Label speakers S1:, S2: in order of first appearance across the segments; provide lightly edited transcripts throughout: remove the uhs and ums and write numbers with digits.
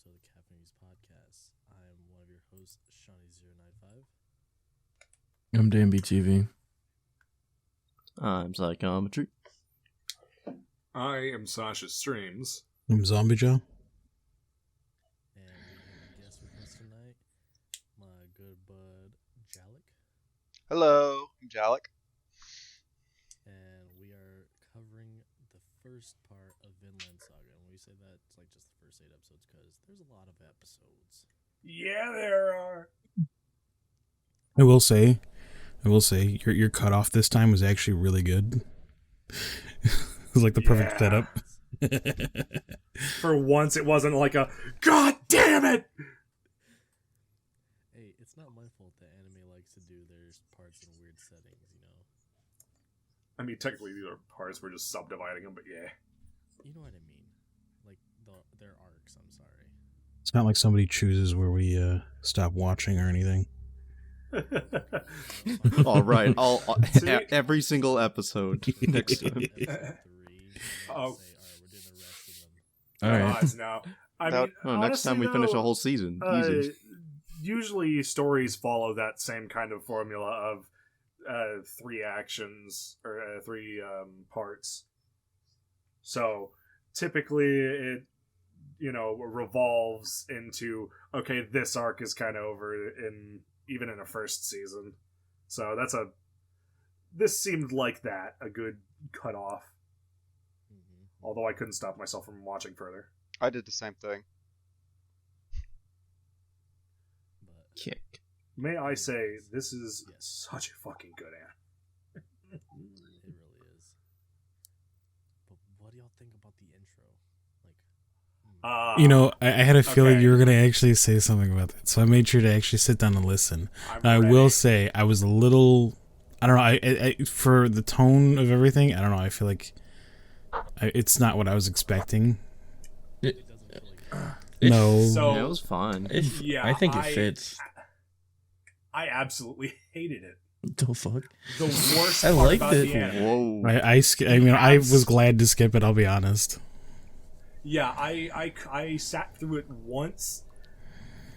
S1: episode of the Caffeinated Weebs Podcast. I'm one of your hosts, Shawnee095.
S2: I'm Danbyytv.
S3: I'm Psychometry.
S4: I am Sashasstreams.
S5: I'm Zombie Joe.
S1: And we have a guest with us tonight, my good bud, Jalik.
S6: Hello, I'm Jalik.
S1: And we are covering the first part of Vinland Saga. And when we say that, it's like just the first 8 episodes because there's a lot of episodes.
S4: Yeah, there are.
S5: I will say, your cutoff this time was actually really good. It was like the perfect setup.
S4: For once, it wasn't like a God damn it!
S1: Hey, it's not my fault that anime likes to do their parts in weird settings, you know?
S4: I mean, technically, these are parts. We're just subdividing them, but yeah.
S1: You know what I mean. Like, their arcs, I'm sorry.
S5: It's not like somebody chooses where we stop watching or anything.
S3: All right, every single episode next time.
S4: Oh.
S5: All right.
S4: Odds now. I mean,
S3: next time we finish a whole season. Easy.
S4: Usually, stories follow that same kind of formula of 3 actions or 3 parts. So typically, it revolves into okay, this arc is kind of over even in a first season. So this seemed like that a good cutoff. Although I couldn't stop myself from watching further.
S6: I did the same thing.
S3: Kick.
S4: May I say, this is such a fucking good anime.
S1: It really is. But what do y'all think about the intro?
S5: I had a feeling
S4: okay.
S5: you were going to actually say something about that, so I made sure to actually sit down and listen. I will say, I was a little... I don't know, I for the tone of everything, I don't know, I feel like it's not what I was expecting. No.
S4: So,
S3: it was fine.
S2: I think it fits.
S4: I absolutely hated it.
S2: The fuck?
S4: The worst
S2: I
S4: part
S2: liked
S4: about
S2: it.
S4: the anime.
S5: Whoa. I was glad to skip it, I'll be honest.
S4: Yeah, I sat through it once,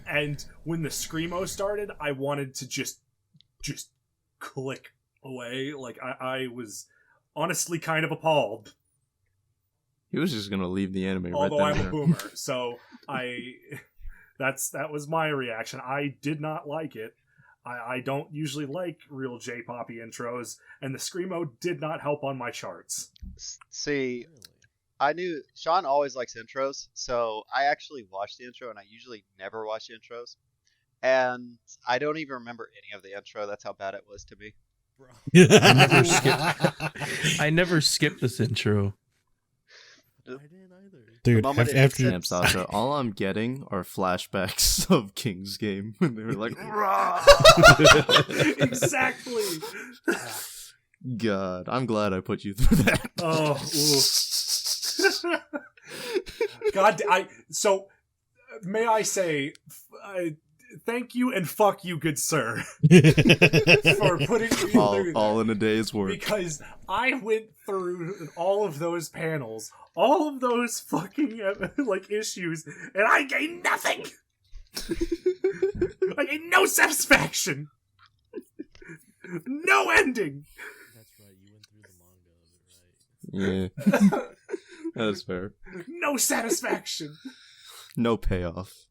S4: and when the Screamo started, I wanted to just click away. Like, I was honestly kind of appalled.
S3: He was just gonna leave the anime
S4: Although
S3: right
S4: I'm
S3: there.
S4: a boomer, so that was my reaction. I did not like it. I don't usually like real J-poppy intros, and the Screamo did not help on my charts.
S6: See,
S1: Really?
S6: I knew Sean always likes intros, so I actually watched the intro, and I usually never watch intros. And I don't even remember any of the intro. That's how bad it was to me.
S1: Bro.
S2: I never skipped this intro.
S1: I didn't either.
S5: Dude,
S6: moment it
S5: after...
S3: Damn, Sasha, all I'm getting are flashbacks of King's Game when they were like,
S4: Exactly.
S3: God, I'm glad I put you through that.
S4: Oh, God, so may I say, thank you and fuck you, good sir, for putting me through
S3: all
S4: that.
S3: in a day's work.
S4: Because I went through all of those panels, all of those fucking issues, and I gained nothing. I gained no satisfaction, no ending.
S1: That's right, you went through the manga of it, right?
S3: Yeah, that's fair.
S4: No satisfaction.
S3: No payoff.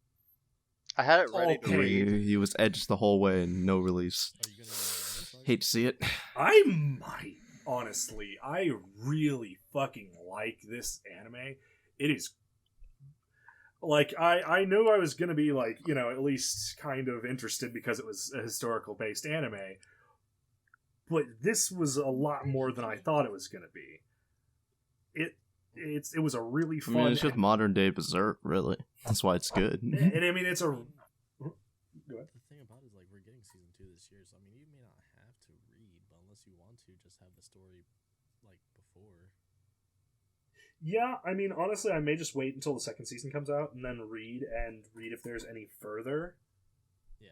S6: I had it ready to
S4: Okay.
S6: read.
S3: He was edged the whole way and no release.
S1: Are you gonna read the Vinland Saga?
S3: Hate to see it.
S4: I might, honestly. I really fucking like this anime. It is... Like, I knew I was gonna be, like, at least kind of interested because it was a historical-based anime. But this was a lot more than I thought it was gonna be. It was a really
S3: I
S4: fun...
S3: mean, it's just modern day Berserk, really. That's why it's good.
S4: and I mean, it's a... Go ahead.
S1: The thing about it is, like, we're getting season 2 this year, so I mean, you may not have to read, but unless you want to, just have the story, like, before.
S4: Yeah, I mean, honestly, I may just wait until the second season comes out and then read if there's any further.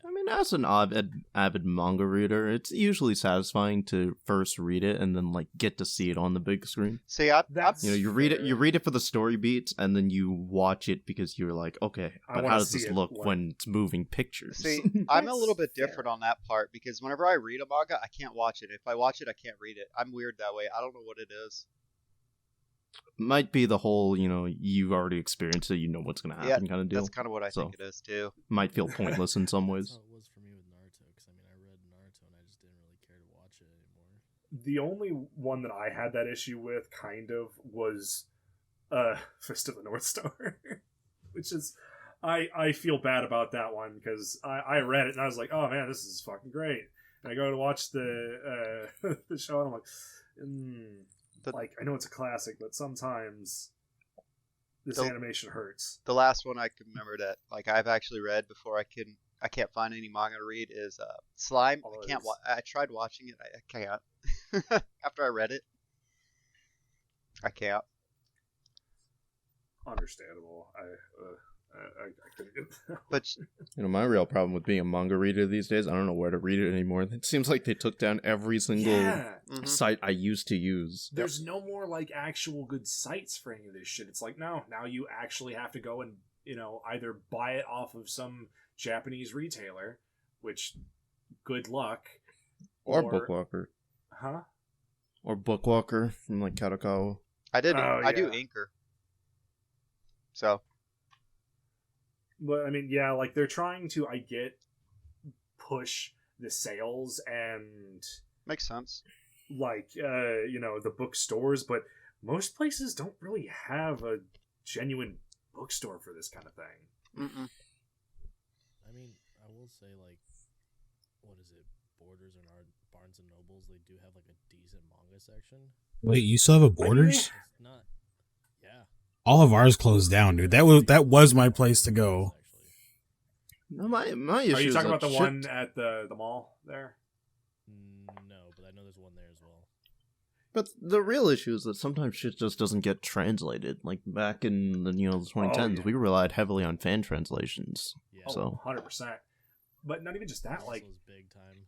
S3: I mean, as an avid manga reader, it's usually satisfying to first read it and then like get to see it on the big screen.
S6: See,
S3: You read it for the story beats, and then you watch it because you're like, okay, but how does this look when it's moving pictures?
S6: See, I'm a little bit different on that part because whenever I read a manga, I can't watch it. If I watch it, I can't read it. I'm weird that way. I don't know what it is.
S3: Might be the whole, you've already experienced it, you know what's going to happen kind of deal.
S6: That's kind of what I think it is, too.
S3: Might feel pointless in some ways.
S1: That's how it was for me with Naruto, because I read Naruto and I just didn't really care to watch it anymore.
S4: The only one that I had that issue with, kind of, was Fist of the North Star. Which is, I feel bad about that one, because I read it and I was like, oh man, this is fucking great. And I go to watch the show and I'm like, like, I know it's a classic, but sometimes this animation hurts.
S6: The last one I can remember that like I've actually read before I can't find any manga to read is Slime. I tried watching it. I can't. After I read it, I can't.
S4: Understandable. I couldn't get that.
S6: But
S3: my real problem with being a manga reader these days, I don't know where to read it anymore. It seems like they took down every single site I used to use.
S4: There's no more like actual good sites for any of this shit. It's like now you actually have to go and either buy it off of some Japanese retailer, which good luck,
S3: or Bookwalker, or Bookwalker from like Kadokawa.
S6: I do Anchor, so.
S4: But I mean, yeah, like they're trying to, push the sales and
S6: makes sense.
S4: Like, the bookstores, but most places don't really have a genuine bookstore for this kind of thing.
S6: Mm-mm.
S1: I mean, I will say, like, what is it? Borders and Barnes and Nobles, they do have like a decent manga section.
S5: Wait, you still have a Borders?
S1: It's not. Yeah.
S5: All of ours closed down, dude. That was my place to go.
S3: No, my issue.
S4: Are you talking about the one at the mall there?
S1: No, but I know there's one there as well.
S3: But the real issue is that sometimes shit just doesn't get translated. Like back in the 2010s, we relied heavily on fan translations.
S1: Yeah.
S3: So
S4: 100%. But not even just that, like
S1: big time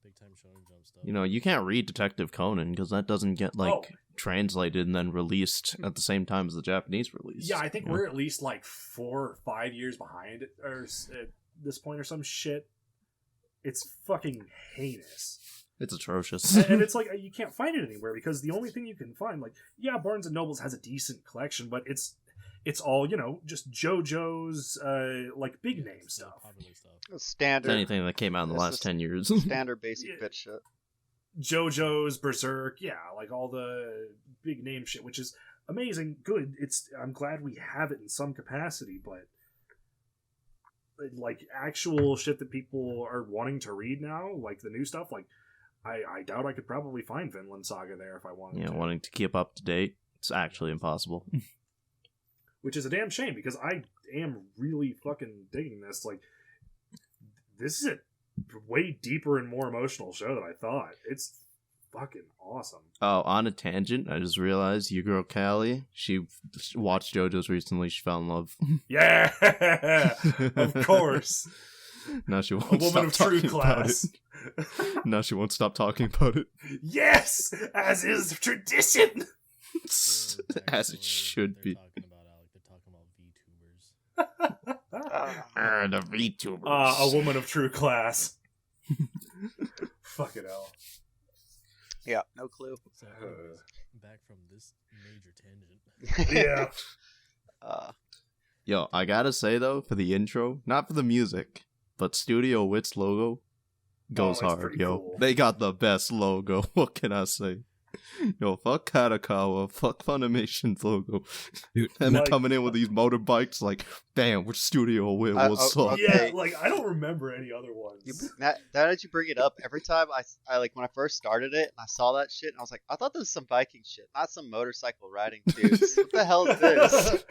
S1: Shonen Jump stuff.
S3: You can't read Detective Conan because that doesn't get translated and then released at the same time as the Japanese release.
S4: Yeah, I think we're at least like 4 or 5 years behind it, or at this point, or some shit. It's fucking heinous.
S3: It's atrocious.
S4: And it's like you can't find it anywhere because the only thing you can find, like, yeah, Barnes and Nobles has a decent collection, but it's all just JoJo's like big name stuff.
S6: Standard.
S3: Anything that came out in the last 10 years.
S6: Standard basic bitch shit.
S4: JoJo's, Berserk, yeah, like all the big name shit, which is amazing, good. I'm glad we have it in some capacity, but like actual shit that people are wanting to read now, like the new stuff, like I doubt I could probably find Vinland Saga there if I wanted to.
S3: Wanting to keep up to date, it's actually impossible.
S4: Which is a damn shame because I am really fucking digging this. Like, this is a way deeper and more emotional show than I thought. It's fucking awesome.
S3: Oh, on a tangent, I just realized your girl Callie, she watched JoJo's recently. She fell in love.
S4: Yeah, of course.
S3: Now she won't
S4: a woman
S3: stop
S4: of true
S3: talking
S4: class.
S3: About it. Now she won't stop talking about it.
S4: Yes, as is tradition.
S3: As it should be.
S1: They're talking about
S3: The VTubers.
S4: A woman of true class. Fucking hell.
S6: Yeah, no clue.
S1: So, anyways, back from this major tangent.
S4: Yeah.
S3: Yo, I gotta say though, for the intro, not for the music, but Studio Wit's logo goes hard, yo.
S4: Cool.
S3: They got the best logo. What can I say? Yo, fuck Kadokawa, fuck Funimation's logo.
S5: Dude,
S3: and they're coming in with these motorbikes, like, damn, which Studio Wit was up?
S6: Okay.
S4: Yeah, like, I don't remember any other ones.
S6: Now that you bring it up, every time I like when I first started it and I saw that shit, and I was like, I thought this was some Viking shit, not some motorcycle riding dudes. What the hell is this?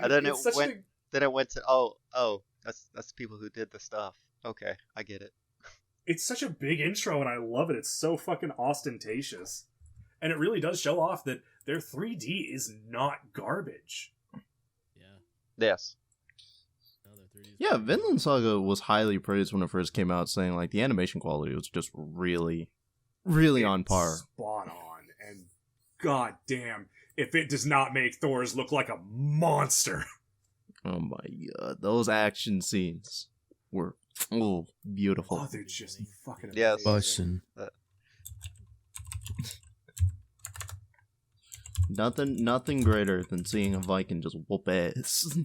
S6: And then it went to that's the people who did the stuff. Okay, I get it.
S4: It's such a big intro, and I love it. It's so fucking ostentatious. And it really does show off that their 3D is not garbage.
S1: Yeah.
S6: Yes.
S1: No, their 3D
S3: Yeah, Vinland Saga was highly praised when it first came out, saying like the animation quality was just really on par.
S4: Spot on. And goddamn, if it does not make Thor's look like a monster.
S3: Oh my god, those action scenes were beautiful.
S4: Oh, they're just fucking amazing.
S6: Yes.
S2: Bussin'.
S3: Nothing greater than seeing a Viking just whoop ass.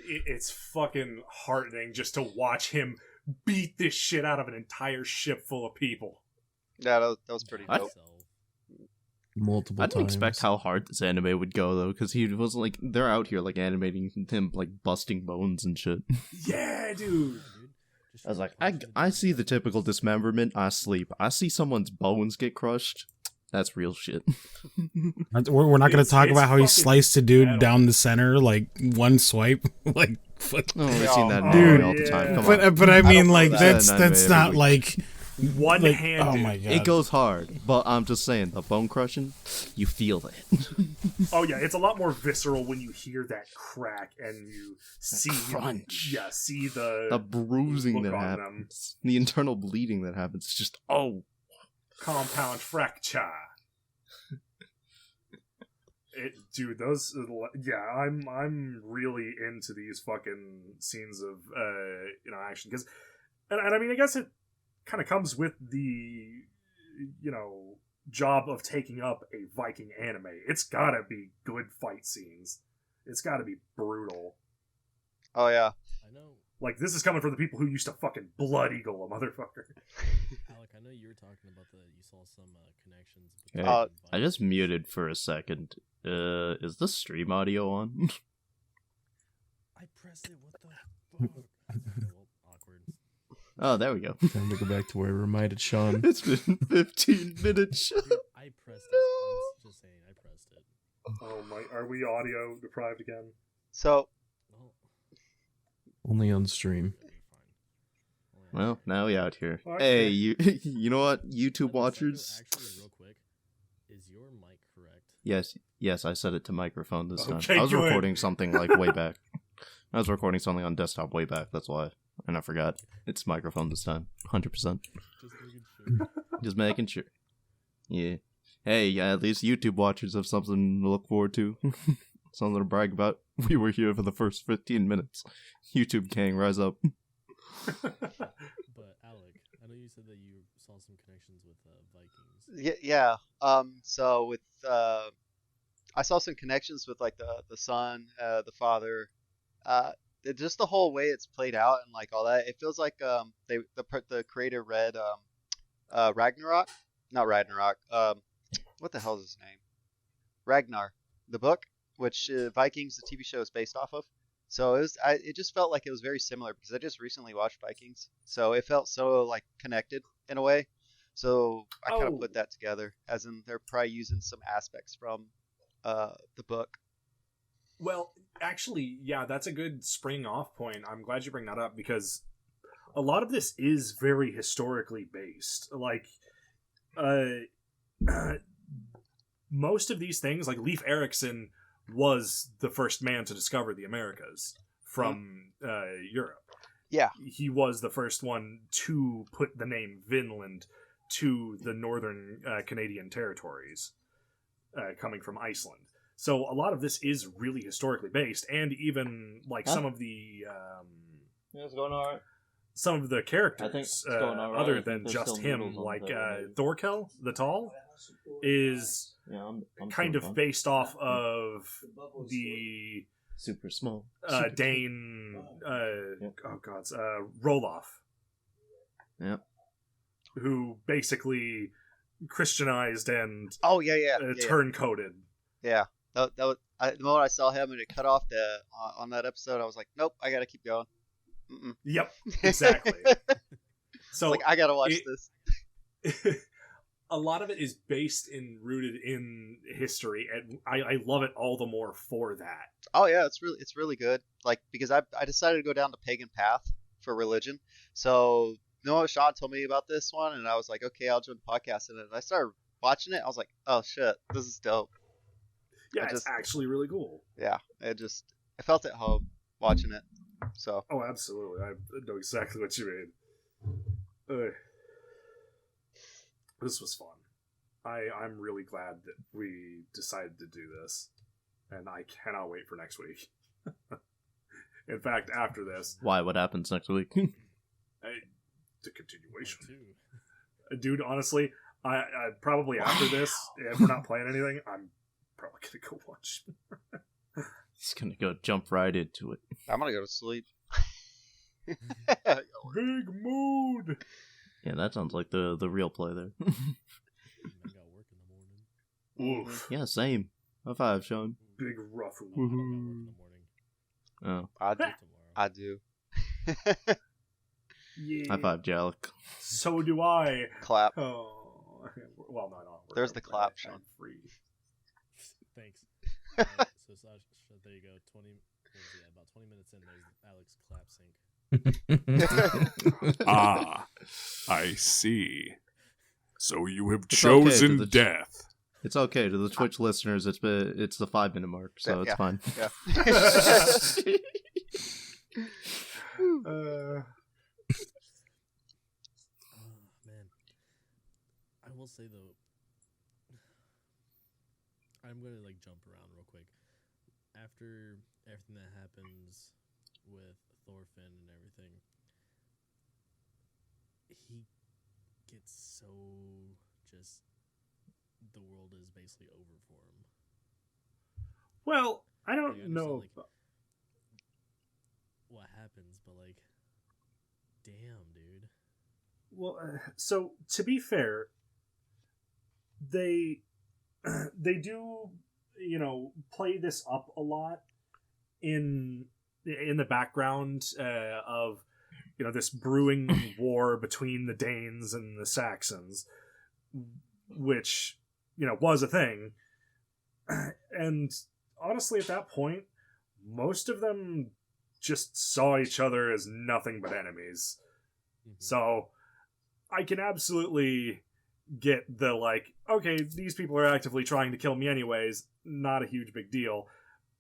S4: It's fucking heartening just to watch him beat this shit out of an entire ship full of people.
S6: Yeah, that was pretty dope.
S2: Multiple
S3: I didn't
S2: times.
S3: expect how hard this anime would go though, because he was like, they're out here like animating him like busting bones and shit.
S4: Yeah, dude.
S3: I was like, I see the typical dismemberment. I sleep. I see someone's bones get crushed. That's real shit.
S5: We're not going to talk
S4: It's
S5: about how he
S4: fucking
S5: sliced a dude
S4: metal.
S5: down the center, like one swipe, like. Fuck.
S3: Oh, we've seen that in
S5: Dude,
S3: anime all the time. Come on.
S5: But I mean,
S6: know
S5: like
S6: that.
S5: that's not like
S4: One-handed.
S5: Oh my god!
S3: It goes hard, but I'm just saying, the bone crushing, you feel that.
S4: Oh yeah, it's a lot more visceral when you hear that crack and you see
S3: crunch.
S4: Yeah, see the
S3: The bruising
S4: look
S3: that
S4: on
S3: happens, the internal bleeding that happens. It's just
S4: compound fracture. Dude, those I'm really into these fucking scenes of action because, and I mean I guess it kind of comes with the job of taking up a Viking anime. It's gotta be good fight scenes. It's gotta be brutal.
S6: Oh yeah.
S1: I know.
S4: Like, this is coming from the people who used to fucking blood eagle a motherfucker.
S1: Alec, I know you were talking about you saw some connections.
S3: Hey, I just muted for a second. Is the stream audio on?
S1: I pressed it. What the fuck? Okay, well, awkward.
S3: Oh, there we go.
S2: Time to go back to where I reminded Sean.
S3: It's been 15 minutes.
S1: Dude, I pressed it. I'm just saying, I pressed it.
S4: Oh my, are we audio deprived again?
S6: So
S1: Well,
S2: Only on stream.
S1: it'll be fine.
S3: Well, now we out here.
S4: Okay.
S3: Hey, you know what, YouTube watchers?
S1: Actually, real quick, is your mic correct?
S3: Yes, I set it to microphone this time.
S4: Okay,
S3: I was
S4: good.
S3: recording something like way back. I was recording something on desktop way back, that's why. And I forgot. It's microphone this time. 100%.
S1: Just making sure.
S3: Just making sure. Yeah. Hey, yeah, at least YouTube watchers have something to look forward to. Something to brag about. We were here for the first 15 minutes. YouTube gang, rise up.
S1: But Alec, I know you said that you saw some connections with Vikings.
S6: yeah. So with I saw some connections with like the son, the father, just the whole way it's played out and like all that. It feels like the creator read Ragnarok, not Ragnarok. What the hell is his name? Ragnar, the book, which Vikings, the TV show, is based off of. So it just felt like it was very similar because I just recently watched Vikings, so it felt so like connected in a way. So I kind of put that together, as in they're probably using some aspects from the book.
S4: Well, actually, yeah, that's a good spring off point. I'm glad you bring that up because a lot of this is very historically based. Like, most of these things, like Leif Erikson was the first man to discover the Americas from Europe.
S6: Yeah.
S4: He was the first one to put the name Vinland to the northern Canadian territories, coming from Iceland. So a lot of this is really historically based, and even like some of the
S3: It's going alright.
S4: some of the characters,
S3: going all right.
S4: other
S3: I think
S4: than
S3: there's
S4: just
S3: still
S4: him,
S3: noodles on
S4: like
S3: the
S4: Thorkel the Tall, is
S3: Yeah, I'm
S4: kind
S3: doing
S4: of
S3: fine.
S4: based off of the
S3: Super small.
S4: Dane.
S3: Yep.
S4: Oh God, Roloff,
S3: Yep.
S4: who basically Christianized and
S6: Oh yeah.
S4: turncoated.
S6: Yeah. That was, the moment I saw him and it cut off on that episode, I was like, nope, I gotta keep going. Mm-mm.
S4: Yep, exactly. So
S6: like I gotta watch this.
S4: a lot of it is based and rooted in history, and I love it all the more for that.
S6: Oh yeah, it's really good. Like because I decided to go down the pagan path for religion. So Sean told me about this one, and I was like, okay, I'll join the podcast. And I started watching it. I was like, oh shit, this is dope.
S4: Yeah, it's actually really cool.
S6: Yeah, I felt at home watching it. So.
S4: Oh, absolutely. I know exactly what you mean. This was fun. I'm really glad that we decided to do this, and I cannot wait for next week. In fact, after this...
S3: Why? What happens next week?
S4: The continuation. Dude, honestly, I probably after this, if we're not playing anything, I'm probably gonna go watch.
S3: He's gonna go jump right into it.
S6: I'm gonna go to sleep.
S4: Big mood!
S3: Yeah, that sounds like the real play there.
S1: I got work in the morning.
S4: Oof.
S3: Yeah, same. High five, Sean.
S4: Big rough.
S1: I don't got work in the morning.
S3: Oh,
S6: I do.
S1: Tomorrow.
S6: I do.
S4: Yeah.
S3: high five, Jalik.
S4: So do I.
S6: Clap.
S4: Oh, well, not on.
S6: There's the clap, Sean.
S4: I'm free.
S1: Thanks. Alright, so Sasha, there you go. 20. About 20 minutes in, there's Alex clap sync.
S7: Ah, I see. So you have
S3: It's okay
S7: chosen
S3: to the-
S7: death.
S3: It's okay to the Twitch listeners. It's the 5-minute mark, so
S6: Yeah,
S3: it's fine.
S6: Yeah.
S1: Oh man, I will say though, I'm gonna like jump around real quick. After everything that happens with Thorfinn and everything, he gets so just the world is basically over for him.
S4: Well, I
S1: Like, I
S4: don't
S1: understand,
S4: know.
S1: like, what happens, but like, damn, dude.
S4: Well, so to be fair, they do, play this up a lot in the background of this brewing war between the Danes and the Saxons, which was a thing. And honestly, at that point, most of them just saw each other as nothing but enemies.
S1: Mhm.
S4: So I can absolutely get the, like, okay, these people are actively trying to kill me anyways, not a huge big deal.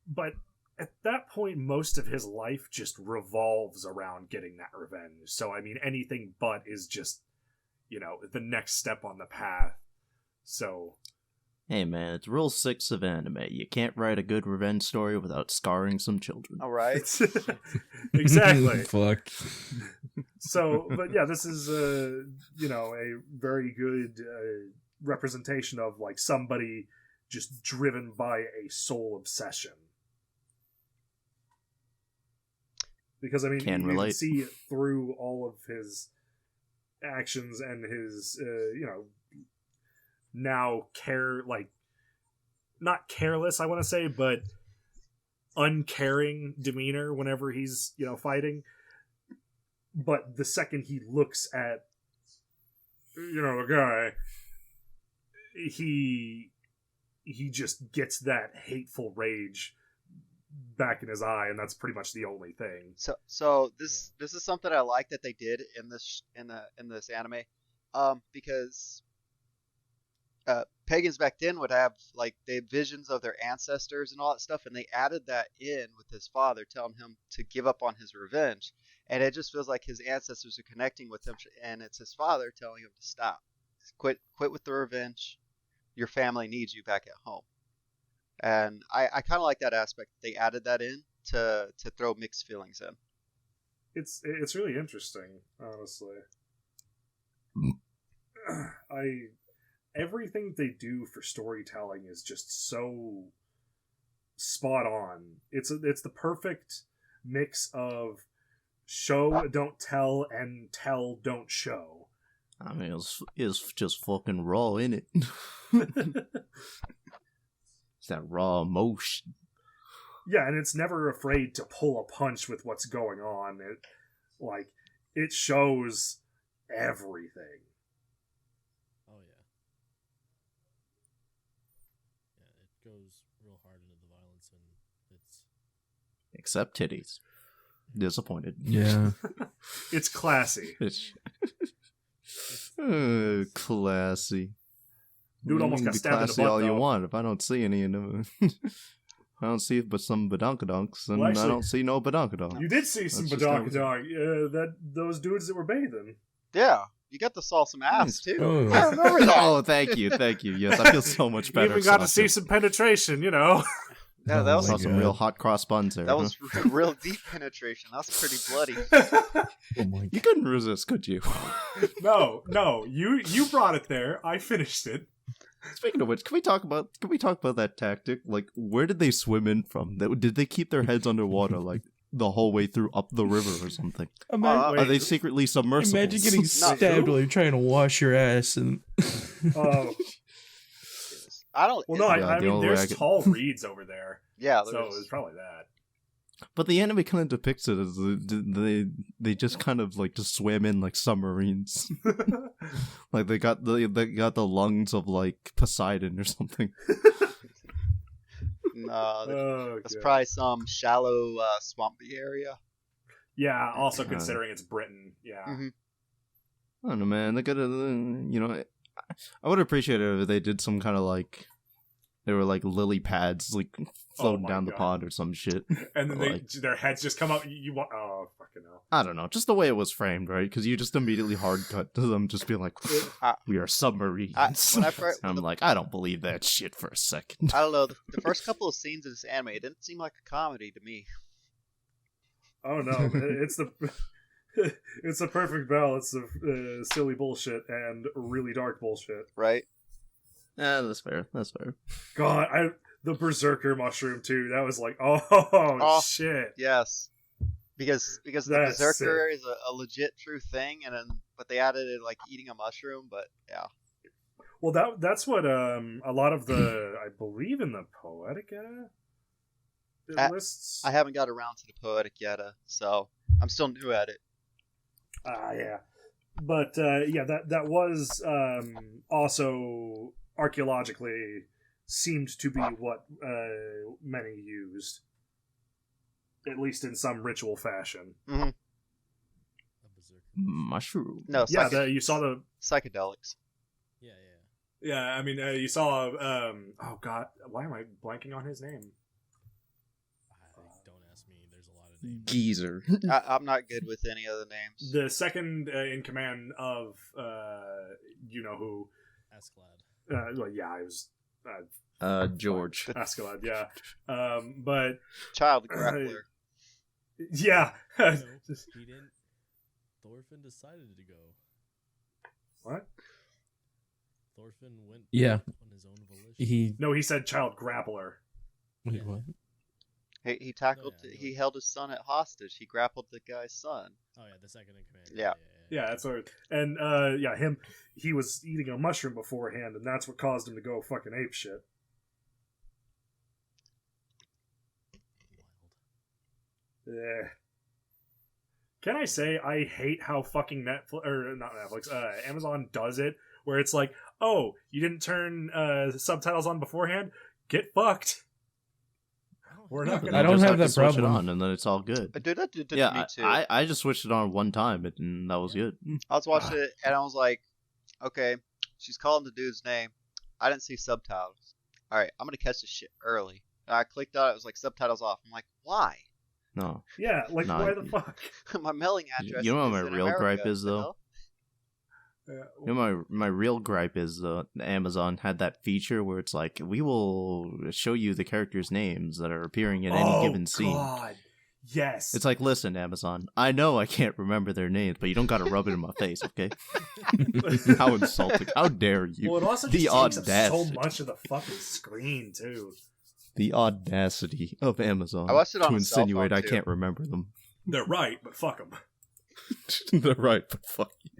S4: But at that point, most of his life just revolves around getting that revenge. So, I mean, anything but is just, the next step on the path. So...
S3: Hey man, it's rule 6 of anime. You can't write a good revenge story without scarring some children.
S6: All right.
S4: Exactly.
S2: Fuck.
S4: So, but yeah, this is a very good representation of like somebody just driven by a soul obsession. Because I mean,
S3: Can
S4: you
S3: relate.
S4: can see it through all of his actions and his now not careless, I want to say, but uncaring demeanor whenever he's fighting. But the second he looks at the guy, he just gets that hateful rage back in his eye, and that's pretty much the only thing.
S6: So this is something I like that they did in this anime, because pagans back then would have like they had visions of their ancestors and all that stuff, and they added that in with his father telling him to give up on his revenge, and it just feels like his ancestors are connecting with him, and it's his father telling him to stop, quit with the revenge. Your family needs you back at home. And I kind of like that aspect. They added that in to throw mixed feelings in.
S4: It's really interesting, honestly. Everything they do for storytelling is just so spot on. It's the perfect mix of show, don't tell, and tell, don't show.
S3: I mean, it's just fucking raw, innit? It's that raw emotion.
S4: Yeah, and it's never afraid to pull a punch with what's going on. It shows everything.
S1: Oh yeah. Yeah, it goes real hard into the violence, and it's
S3: Except titties. Disappointed.
S2: Yeah.
S4: It's classy.
S3: It's classy.
S4: Dude
S3: You
S4: almost
S3: can
S4: got
S3: be
S4: stabbed in the
S3: classy
S4: butt,
S3: all you
S4: though.
S3: want if I don't see any in them. I don't see but some badonkadonks, and
S4: Well, actually,
S3: I don't see no badonkadonk.
S4: You did see some
S3: That's just
S4: badonkadonk. Those dudes that were bathing.
S6: Yeah, you got to saw some ass too.
S2: Oh.
S6: I remember that.
S3: Oh, thank you. Yes, I feel so much better.
S4: You even got to
S3: Sasha.
S4: see some penetration, you know.
S6: Yeah, that
S2: Oh
S6: was
S2: my
S3: Saw some
S2: God.
S3: real hot cross buns there.
S6: that
S3: huh?
S6: was real deep penetration. That was pretty bloody.
S2: Oh my
S3: You couldn't resist, could you?
S4: No, you brought it there. I finished it.
S3: Speaking of which, can we talk about that tactic? Like, where did they swim in from? Did they keep their heads underwater like the whole way through up the river or something?
S2: Imagine,
S3: Are they secretly submersible?
S2: imagine getting stabbed while you're trying to wash your ass and.
S4: Oh,
S6: I don't.
S4: well, no,
S3: Yeah,
S4: I
S3: the
S4: mean,
S3: only way I
S4: there's
S3: could-
S4: tall reeds over there,
S6: Yeah,
S4: so
S6: there's-
S4: it's probably that.
S3: But the anime kind of depicts it as they just kind of like just swam in like submarines. Like they got the lungs of like Poseidon or something.
S6: no,
S4: Oh,
S6: that's
S4: God.
S6: probably some shallow swampy area.
S4: Yeah, also considering it's Britain. Yeah.
S6: Mhm.
S3: I don't know, man. They gotta, I would appreciate it if they did some kind of like, they were like lily pads, like floating
S4: my
S3: down the
S4: God.
S3: pond or some shit.
S4: And then
S3: Like-
S4: their heads just come up. You want? Oh, fucking hell.
S3: I don't know, just the way it was framed, right? Because you just immediately hard cut to them just being like, "We are submarines."
S6: when I first-
S3: I'm like, I don't believe that shit for a second.
S6: I don't know. The first couple of scenes of this anime, it didn't seem like a comedy to me.
S4: Oh no, it's the it's the perfect balance of silly bullshit and really dark bullshit.
S6: Right?
S3: Yeah, that's fair. That's fair.
S4: God, the berserker mushroom too. That was like, oh shit.
S6: Yes. Because the
S4: That's
S6: berserker is a legit true thing, and then but they added it like eating a mushroom. But yeah,
S4: Well, that's what a lot of the I believe in the Poetic Edda it lists.
S6: I haven't got around to the Poetic yet, so I'm still new at it.
S4: Yeah, but yeah, that was also archaeologically seemed to be what many used, at least in some ritual fashion.
S1: A berserker.
S3: Mushroom.
S6: No,
S4: Yeah, you saw the.
S6: psychedelics.
S1: Yeah.
S4: Yeah, I mean, you saw. Oh God, why am I blanking on his name?
S1: Don't ask me. There's a lot of names.
S3: Geezer.
S6: I'm not good with any other names.
S4: The second in command of you know who.
S1: Ascalad.
S4: Well, yeah, I was.
S3: George.
S4: Ascalad, yeah. But
S6: Child grappler.
S4: yeah.
S1: No, he didn't. Thorfinn decided to go.
S4: What?
S1: Thorfinn went
S2: Yeah.
S1: on his own volition.
S2: He.
S4: No, he said child grappler.
S2: Wait, what?
S6: He tackled.
S1: Oh, yeah,
S6: He held his son at hostage. He grappled the guy's son.
S1: Oh yeah, the second in command.
S6: Yeah.
S4: Yeah, that's what. And yeah, he was eating a mushroom beforehand, and that's what caused him to go fucking ape shit. Yeah. Can I say I hate how fucking Netflix or not Netflix, Amazon does it, where it's like, oh, you didn't turn subtitles on beforehand? Get fucked. We're not gonna.
S2: I don't
S3: Just
S2: have
S3: to
S2: that
S3: switch it
S2: problem.
S3: on, and then it's all good.
S6: But dude, that did to
S3: Yeah,
S6: me too.
S3: I just switched it on one time, and that was good.
S6: I was watching it and I was like, okay, she's calling the dude's name. I didn't see subtitles. All right, I'm gonna catch this shit early. And I clicked on it. It was like subtitles off. I'm like, why?
S3: No.
S4: Yeah, like
S3: No,
S4: why the fuck?
S6: My mailing address.
S3: You know what
S6: is
S3: my
S6: in
S3: real
S6: America,
S3: gripe is,
S6: the
S3: though?
S6: hell?
S3: You know, my real gripe is Amazon had that feature where it's like, we will show you the characters' names that are appearing in any given scene.
S4: God. Yes.
S3: It's like, listen, Amazon, I know I can't remember their names, but you don't gotta rub it in my face, okay? How insulting. How dare you?
S4: Well, it also
S3: The
S4: just takes up so
S3: audacity.
S4: much of the fucking screen too.
S3: The audacity of Amazon
S6: I watched it on
S3: to
S6: a cell
S3: insinuate
S6: phone,
S3: I
S6: too.
S3: can't remember them.
S4: They're right, but fuck them.
S3: They're right, but fuck you.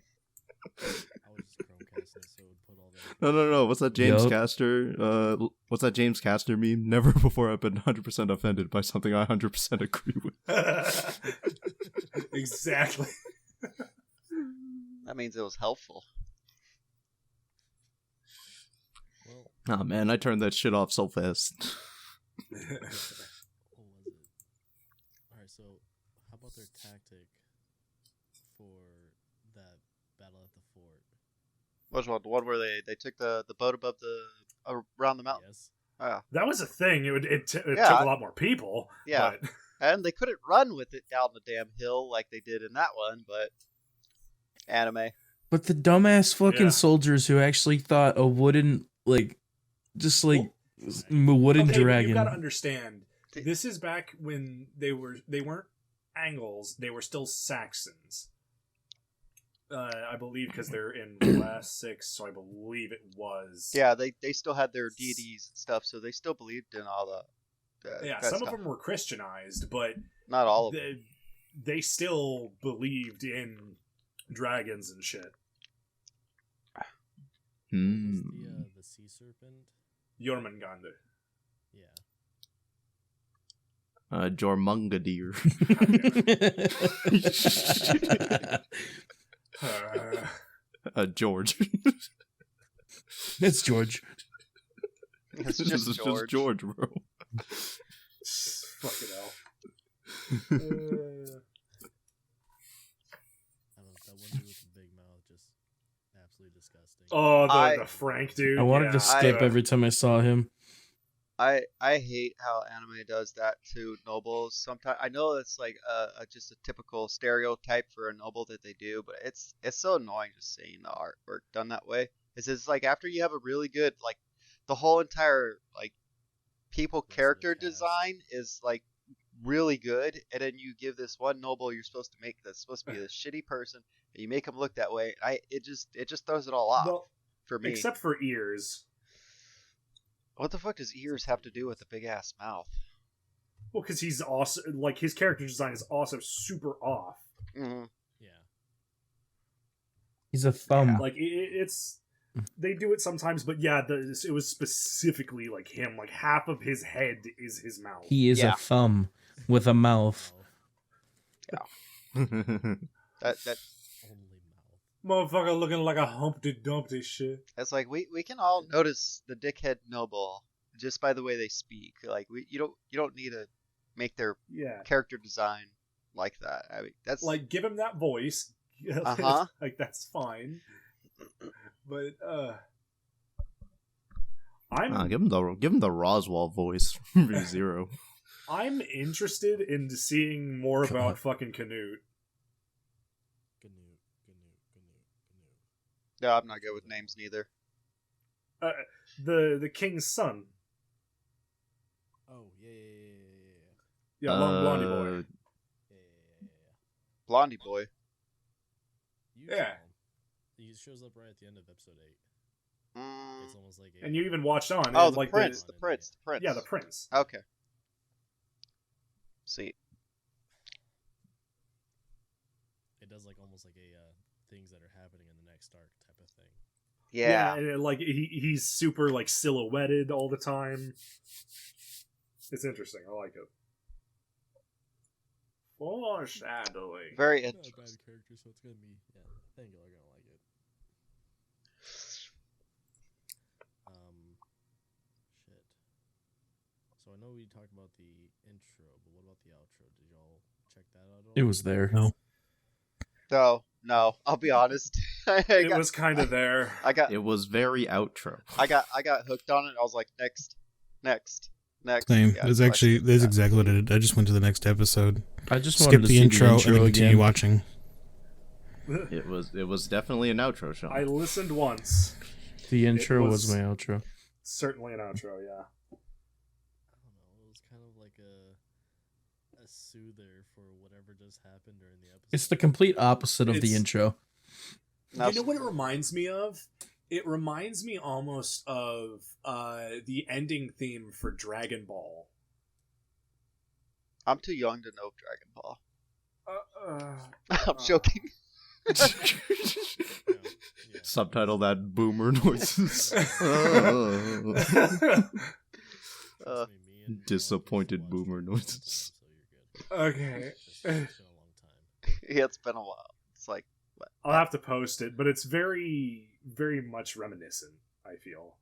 S1: I was just Chromecasting, so it would put all that.
S3: No. What's that James
S2: Yup.
S3: Caster? What's that James Caster meme? Never before I've been 100% offended by something I 100% agree with.
S4: Exactly.
S6: That means it was helpful.
S1: Well,
S3: Oh man, I turned that shit off so fast.
S1: what was it? Alright, so how about their tactic for that battle at the fort?
S6: Which one? The one where they took the boat above around the mountain?
S1: Yes.
S4: That was a thing. It took
S6: Yeah.
S4: a lot more people.
S6: Yeah.
S4: But
S6: And they couldn't run with it down the damn hill like they did in that one, but anime.
S2: But the dumbass fucking
S4: Yeah.
S2: soldiers who actually thought a wooden, wooden
S4: okay,
S2: dragon.
S4: You gotta understand. This is back when they weren't Angles. They were still Saxons. I believe because they're in last 6, so I believe it was.
S6: Yeah, they still had their deities and stuff, so they still believed in all the.
S4: Yeah,
S6: that
S4: some
S6: stuff.
S4: of them were Christianized, but
S6: Not all of them.
S4: they still believed in dragons and shit.
S1: Was the sea serpent?
S4: Jormungandr.
S1: Yeah.
S3: Jormungadir. George.
S2: It's George.
S6: It's
S3: This
S6: just
S3: is
S6: George.
S3: just George, bro.
S4: Fucking hell.
S1: I don't know. That one dude with the big mouth, just absolutely disgusting.
S4: Oh,
S6: I-
S4: the Frank dude.
S2: I wanted
S4: yeah.
S2: to skip
S6: I-
S2: every time I saw him.
S6: I hate how anime does that to nobles. Sometimes I know it's like just a typical stereotype for a noble that they do, but it's so annoying just seeing the artwork done that way. It's like after you have a really good like the whole entire like people
S1: Rest of the
S6: character
S1: cast.
S6: design is like really good, and then you give this one noble you're supposed to make that's supposed to be this shitty person, and you make him look that way. It just throws it all off
S4: Well,
S6: for me.
S4: except for ears.
S6: What the fuck does ears have to do with a big ass mouth?
S4: Well, because he's also like his character design is also super off.
S6: Mm-hmm.
S1: Yeah.
S2: He's a thumb.
S4: Like it's they do it sometimes, but yeah, it was specifically like him. Like half of his head is his mouth.
S2: He is
S6: Yeah.
S2: a thumb with a mouth.
S1: Mouth.
S6: That
S1: Only mouth.
S4: Motherfucker looking like a Humpty Dumpty shit.
S6: It's like we can all notice the dickhead noble just by the way they speak. Like you don't need to make their
S4: Yeah,
S6: character design like that. I mean that's
S4: like give him that voice.
S6: Uh-huh.
S4: Like that's fine. But I'm
S3: Give him the Roswell voice from ReZero.
S4: I'm interested in seeing more
S2: God.
S4: about fucking Canute.
S1: Canute.
S6: no, I'm not good with names neither.
S4: The king's son.
S1: Oh, yeah.
S4: Yeah, long blondie boy.
S6: Blondie boy.
S1: You
S4: Yeah.
S1: saw him. He shows up right at the end of episode 8.
S6: Mm,
S1: It's almost like a...
S4: And you even watched on.
S6: oh,
S4: It's
S6: the
S4: like
S6: prince. The prince.
S4: Yeah, the prince.
S6: Okay. See.
S1: It does like almost like a things that are happening in the next arc type of thing.
S6: Yeah.
S4: and like he's super like silhouetted all the time. It's interesting. I like it. Foreshadowing.
S6: Very
S1: Not a
S6: interesting.
S1: bad character, so it's gonna be... Yeah, I think y'all are gonna like it. Shit. So I know we talked about the intro, but what about the outro? Did y'all check that out at all?
S2: It was there.
S5: No.
S6: No, I'll be honest.
S4: It was kind of there.
S6: I got
S3: It was very outro.
S6: I got hooked on it. I was like, next.
S5: Same.
S6: Yeah,
S5: That's
S6: so I
S5: actually
S6: skipped
S5: that's
S6: that.
S5: exactly what I did. I just went to the next episode,
S2: I just wanted
S5: skip
S2: to
S5: the
S2: see
S5: intro,
S2: the
S5: and then
S2: intro
S5: continue
S2: again.
S5: watching.
S3: It was definitely an outro show.
S4: I listened once.
S2: The intro
S4: was-
S2: was my outro.
S4: Certainly an outro. Yeah.
S1: I don't know. It was kind of like a soother for whatever just happened during the episode.
S2: It's the complete opposite of the
S4: It's-
S2: intro.
S6: Now,
S4: You know what it reminds me of? It reminds me almost of the ending theme for Dragon Ball.
S6: I'm too young to know Dragon Ball. I'm
S4: Uh,
S6: joking.
S1: Yeah.
S3: Subtitle that boomer noises.
S6: Uh,
S1: Me and
S3: disappointed
S1: watched
S3: boomer
S1: it
S3: noises.
S1: so you're good.
S4: Okay.
S1: It's been a long time.
S6: Yeah, it's been a while. It's like
S4: I'll have to post it, but it's very, very much reminiscent, I feel.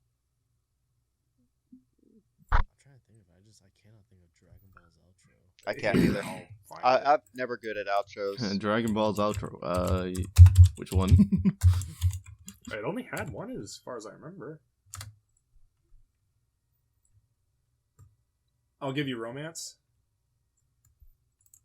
S1: I'm trying to think of it. I cannot think of Dragon Ball's outro.
S6: I can't either.
S4: I'll find it.
S6: I'm never good at outros.
S3: Dragon Ball's outro. Which one?
S4: It only had one as far as I remember. I'll give you romance.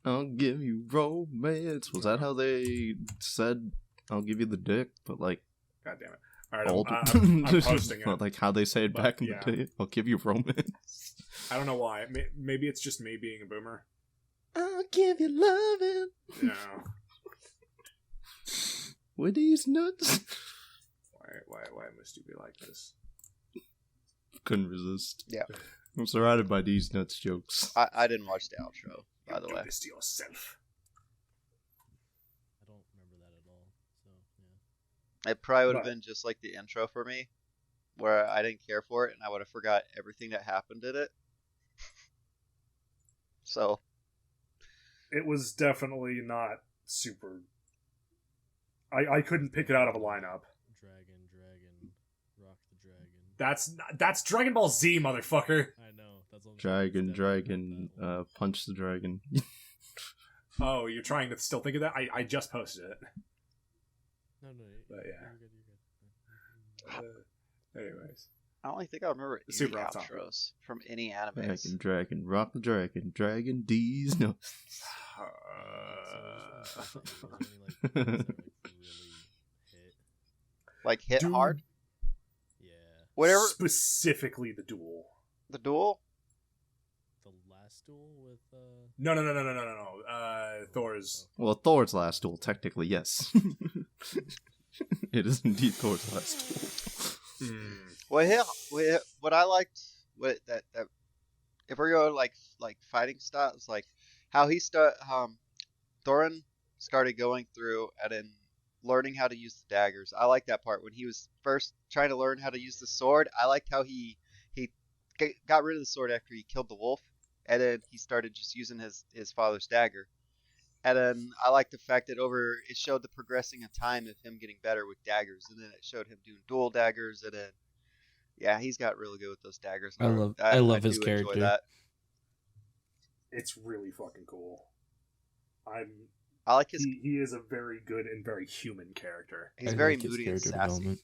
S3: I'll give you romance. Was that how they said I'll give you the dick? But like,
S4: God damn it. All right,
S3: old.
S4: I'm posting it.
S3: Not like how they say it back in the day. I'll give you romance.
S4: I don't know why. Maybe it's just me being a boomer.
S3: I'll give you loving.
S4: No.
S3: With these nuts.
S4: Why must you be like this?
S3: Couldn't resist.
S6: Yeah.
S3: I'm surrounded by these nuts jokes.
S6: I didn't watch the outro, by the
S4: Do
S6: way.
S4: this to yourself.
S1: I don't remember that at all. So yeah.
S6: It probably would have been just like the intro for me, where I didn't care for it and I would have forgot everything that happened in it. So.
S4: It was definitely not super. I couldn't pick it out of a lineup.
S1: Dragon, rock the dragon.
S4: That's Dragon Ball Z, motherfucker.
S1: I know. That's what
S3: Dragon, punch the dragon.
S4: Oh, you're trying to still think of that? I just posted it.
S1: No,
S4: But yeah.
S1: You're good.
S4: Anyways.
S6: I only think I remember any
S4: Super off topic.
S6: outros from any animes.
S3: Dragon, rock the dragon, dragon D's no.
S6: Like hit
S4: Dude.
S6: hard?
S1: Yeah.
S6: Whatever.
S4: Specifically the duel.
S6: The duel?
S1: The last duel with
S4: No. Thor's.
S3: Well, Thor's last duel, technically, yes. It is indeed Thor's last duel.
S6: What I liked, that if we're going like fighting styles, like how Thorin started going through and then learning how to use the daggers. I like that part when he was first trying to learn how to use the sword. I liked how he got rid of the sword after he killed the wolf, and then he started just using his father's dagger. And then I like the fact that it showed the progressing of time of him getting better with daggers, and then it showed him doing dual daggers, and then yeah, he's got really good with those daggers.
S2: I love his
S6: do
S2: character.
S6: enjoy that.
S4: It's really fucking cool.
S6: I like his.
S4: He is a very good and very human character.
S6: He's
S2: I
S6: very
S2: like his
S6: moody and
S2: character
S6: sassy.
S2: development.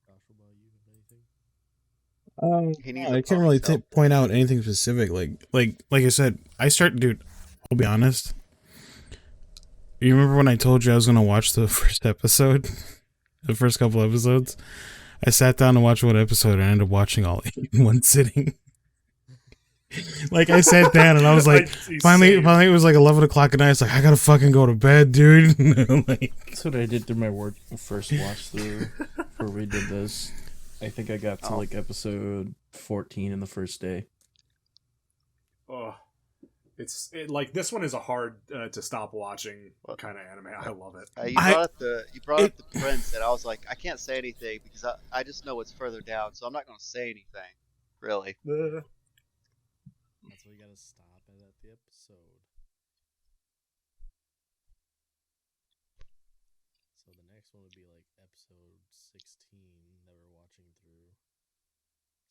S1: Joshua, you have anything?
S6: He needs
S5: I
S6: a
S5: can't really
S6: ponytail.
S5: point out anything specific. Like I said, dude. I'll be honest. You remember when I told you I was gonna watch the first episode, the first couple episodes? I sat down to watch one episode and I ended up watching all 8 in one sitting. Like I sat down and I was like, finally it was like 11 o'clock at night. It's like I gotta fucking go to bed, dude. Like,
S2: That's what I did through my first watch through where we did this. I think I got to like episode 14 in the first day.
S4: Oh, like this one is a hard to stop watching kind of anime. I love it.
S6: You brought up the prince, and I was like, I can't say anything because I just know what's further down, so I'm not gonna say anything, really.
S1: That's why you gotta stop it at the episode. So the next one would be like episode 16 that we're watching through.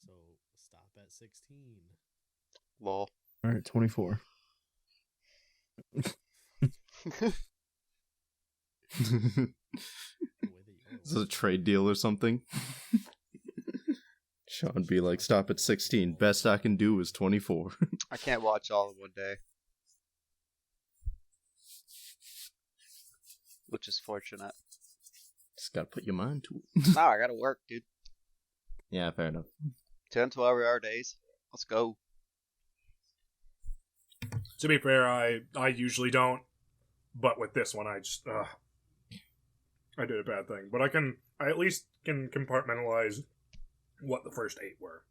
S1: So stop at 16.
S6: Lol.
S2: All right, 24.
S3: Is this a trade deal or something? Sean be like, stop at 16. Best I can do is 24.
S6: I can't watch all in one day, which is fortunate.
S3: Just gotta put your mind to it.
S6: Nah, I gotta work, dude.
S3: Yeah, fair enough.
S6: 10, 12-hour days. Let's go.
S4: To be fair, I usually don't, but with this one, I just I did a bad thing. But I at least can compartmentalize what the first 8 were.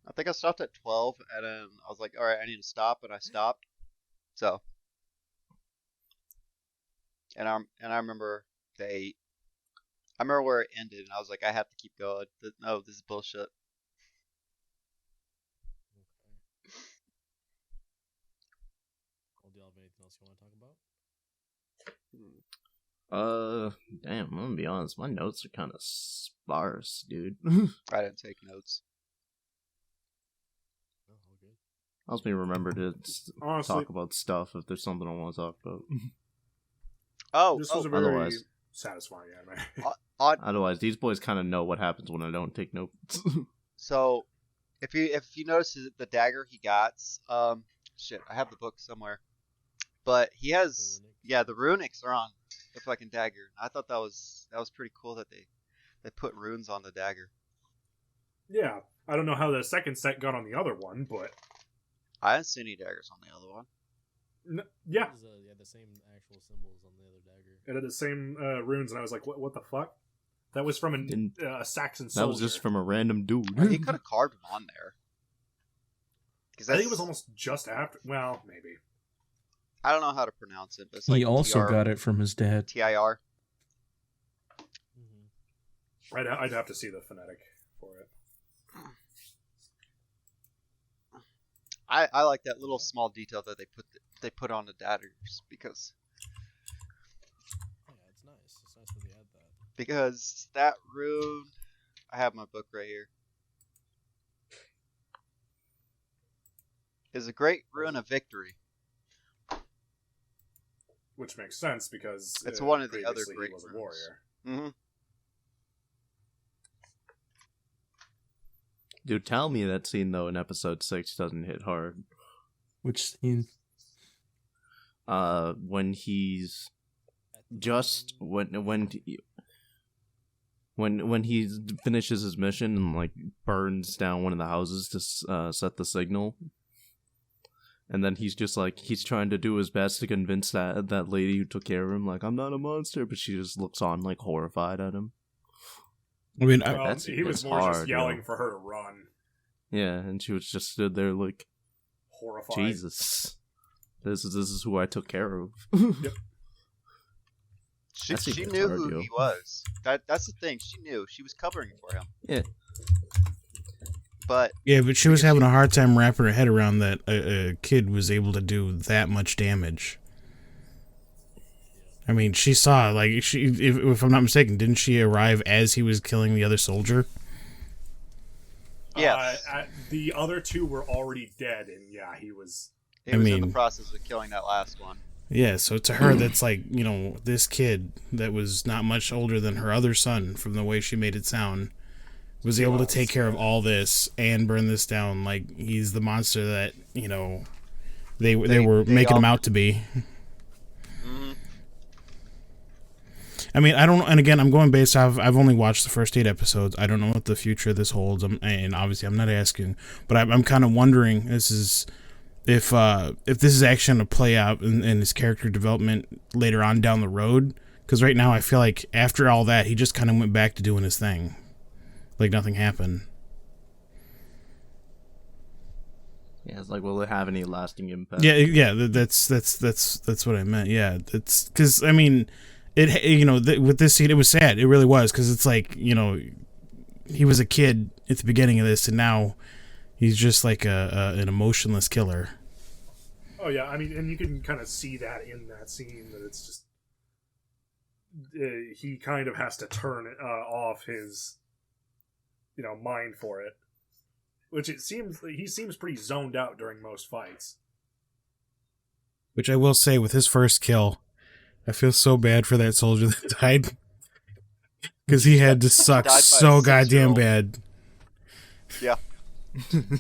S6: I think I stopped at 12, and then I was like, all right, I need to stop, and I stopped. So, and I remember the 8. I remember where it ended, and I was like, I have to keep going. No, this is bullshit.
S1: Well, do y'all have anything else you want to talk about?
S3: Damn, I'm gonna be honest, my notes are kind of sparse, dude.
S6: I didn't take notes.
S1: Oh, all good.
S3: Helps me remember to
S4: Honestly,
S3: talk about stuff if there's something I want to talk about.
S6: Oh,
S4: this was a very
S3: otherwise.
S4: satisfying anime.
S3: Otherwise, these boys kind of know what happens when I don't take notes.
S6: So, if you notice the dagger he got, shit, I have the book somewhere, but he has the runics are on the fucking dagger. I thought that was pretty cool that they put runes on the dagger.
S4: Yeah, I don't know how the second set got on the other one, but
S6: I didn't see any daggers on the other one.
S4: Yeah,
S1: the same actual symbols on the other dagger.
S4: It had the same runes, and I was like, "What the fuck?" That was from a Saxon soldier.
S3: That was just from a random dude.
S6: He could have carved them on there.
S4: I think it was almost just after. Well, maybe.
S6: I don't know how to pronounce it, but it's
S2: He also got it from his dad.
S6: TIR.
S4: I'd have to see the phonetic for it.
S6: I like that little small detail that they put on the daggers because.
S1: Yeah, it's nice. It's nice that they add that.
S6: Because that rune, I have my book right here, is a great rune of victory.
S4: Which makes sense because
S6: it's one of the other great
S4: he was a
S6: runes.
S4: warrior.
S6: Mm-hmm.
S3: Dude, tell me that scene though in episode 6 doesn't hit hard.
S2: Which scene?
S3: When he's just when he finishes his mission and like burns down one of the houses to set the signal, and then he's just like he's trying to do his best to convince that lady who took care of him, like, I'm not a monster, but she just looks on like horrified at him.
S5: I mean,
S4: he was more just yelling for her to run.
S3: Yeah, and she was just stood there like
S4: horrified.
S3: Jesus, this is who I took care of.
S4: Yep.
S6: She knew who he was. That's the thing. She knew. She was covering for him.
S3: Yeah.
S6: But
S5: she was having a hard time wrapping her head around that a kid was able to do that much damage. I mean, she saw, like, if I'm not mistaken, didn't she arrive as he was killing the other soldier?
S6: Yeah.
S4: The other two were already dead, and he was...
S6: He was in the process of killing that last one.
S5: Yeah, so to her, that's like, this kid that was not much older than her other son, from the way she made it sound, was able to take care of all this and burn this down. Like, he's the monster that, they were making him out to be.
S6: Mm-hmm.
S5: I mean, I don't, and again, I'm going based off, I've only watched the first 8 episodes. I don't know what the future of this holds, and obviously I'm not asking, but I'm kind of wondering, if this is actually going to play out in his character development later on down the road, because right now I feel like after all that, he just kind of went back to doing his thing, like nothing happened.
S3: Yeah, it's like, will it have any lasting impact?
S5: Yeah, that's what I meant. Yeah, it's because I mean, with this scene, it was sad. It really was, because it's like, he was a kid at the beginning of this, and now he's just like an emotionless killer.
S4: Oh yeah, I mean, and you can kind of see that in that scene, that it's just he kind of has to turn off his mind for it, which he seems pretty zoned out during most fights.
S5: Which I will say, with his first kill, I feel so bad for that soldier that died, because he had to suck so goddamn bad.
S6: Yeah.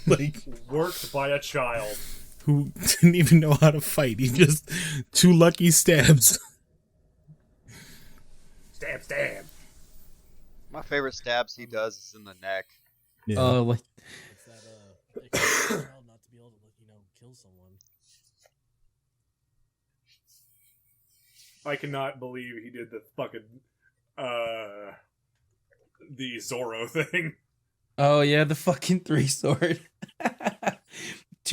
S5: Like,
S4: worked by a child
S5: who didn't even know how to fight. He just 2 lucky stabs.
S4: Stab.
S6: My favorite stabs he does is in the neck.
S5: Yeah.
S2: Like
S1: It's that it can be wild not to be able to kill someone.
S4: I cannot believe he did the fucking the Zorro thing.
S2: Oh yeah, the fucking 3-sword.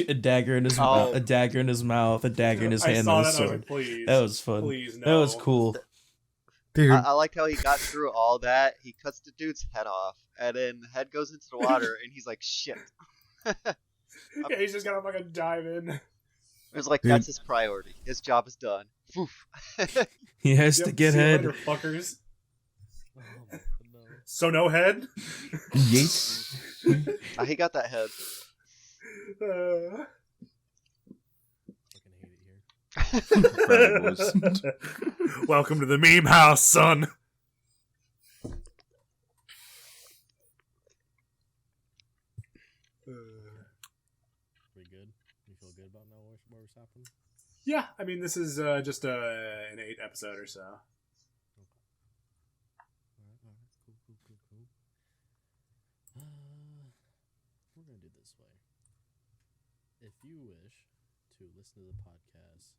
S2: A dagger in his mouth, a dagger in his mouth, a dagger in his hand, and a sword.
S4: Please,
S2: that was fun.
S4: Please, no.
S2: That was cool.
S5: Dude.
S6: I like how he got through all that. He cuts the dude's head off, and then the head goes into the water, and he's like, shit.
S4: Yeah, he's just gonna fucking dive in.
S6: It was like, that's his priority. His job is done.
S2: He has to get head.
S4: Later, fuckers.
S1: Oh, no.
S4: So no head?
S2: Yeet.
S6: He got that head.
S1: Fucking hate it here.
S4: Welcome to the meme house, son. Yeah, I mean, this is just an 8 episode or so.
S1: Alright, cool. We're gonna do it this way. If you wish to listen to the podcast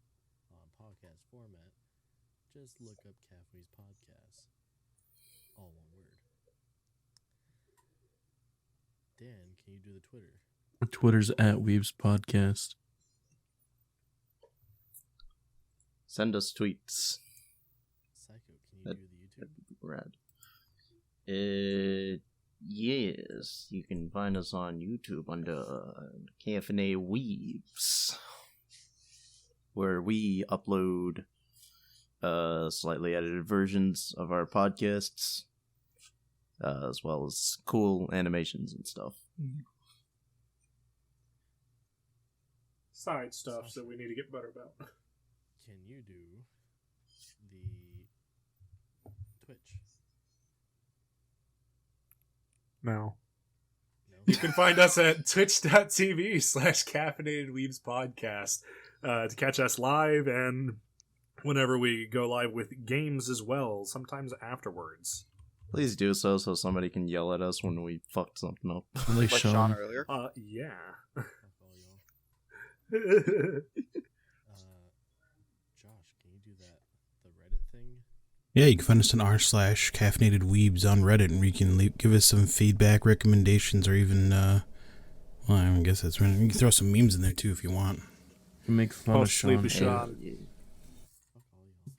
S1: on podcast format, just look up Caffeinated Podcast. All one word. Dan, can you do the Twitter?
S2: Twitter's at Weebs Podcast.
S3: Send us tweets.
S1: Psycho, can you do the YouTube?
S3: Rad. Yes, you can find us on YouTube under Caffeinated Weebs, where we upload slightly edited versions of our podcasts, as well as cool animations and stuff.
S4: Side stuff that we need to get better about.
S1: Can you do the Twitch?
S4: No.
S1: No?
S4: You can find us at twitch.tv/Caffeinated Weebs Podcast to catch us live and whenever we go live with games as well, sometimes afterwards.
S3: Please do so somebody can yell at us when we fucked something up.
S2: Like
S6: Like Sean earlier.
S4: Yeah.
S1: Fuck all y'all. Josh, can you do the Reddit thing?
S5: Yeah, you can find us on r/Caffeinated Weebs on Reddit, and we can give us some feedback, recommendations, or even, well, I guess that's right. You can throw some memes in there too if you want.
S2: You can make fun of Sean.
S4: Sleepy Sean.
S1: Fuck all y'all.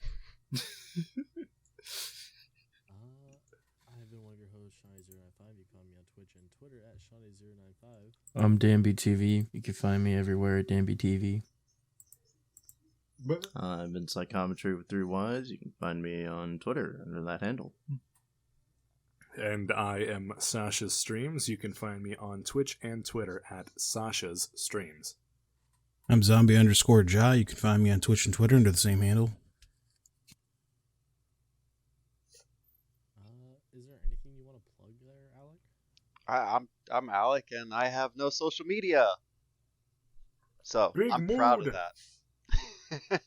S1: I've been one of your hosts, Shawnee095. You can find me on Twitch and Twitter at Shawnee095.
S2: I'm Danbyytv. You can find me everywhere at Danbyytv.
S3: I've been Psychometry with 3 Ys. You can find me on Twitter under that handle.
S4: And I am Sashasstreams. You can find me on Twitch and Twitter at Sashasstreams.
S5: I'm zombie_Ja. You can find me on Twitch and Twitter under the same handle.
S1: Is there anything you want to plug there, Alec?
S6: I'm Alec, and I have no social media, so
S4: Big
S6: I'm proud
S4: mood.
S6: of that.
S1: Oh, yeah.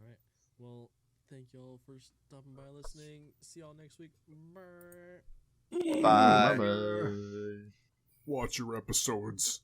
S1: Alright. Well, thank y'all for stopping by listening. See y'all next week. Brr.
S6: Bye.
S3: Bye-bye.
S4: Watch your episodes.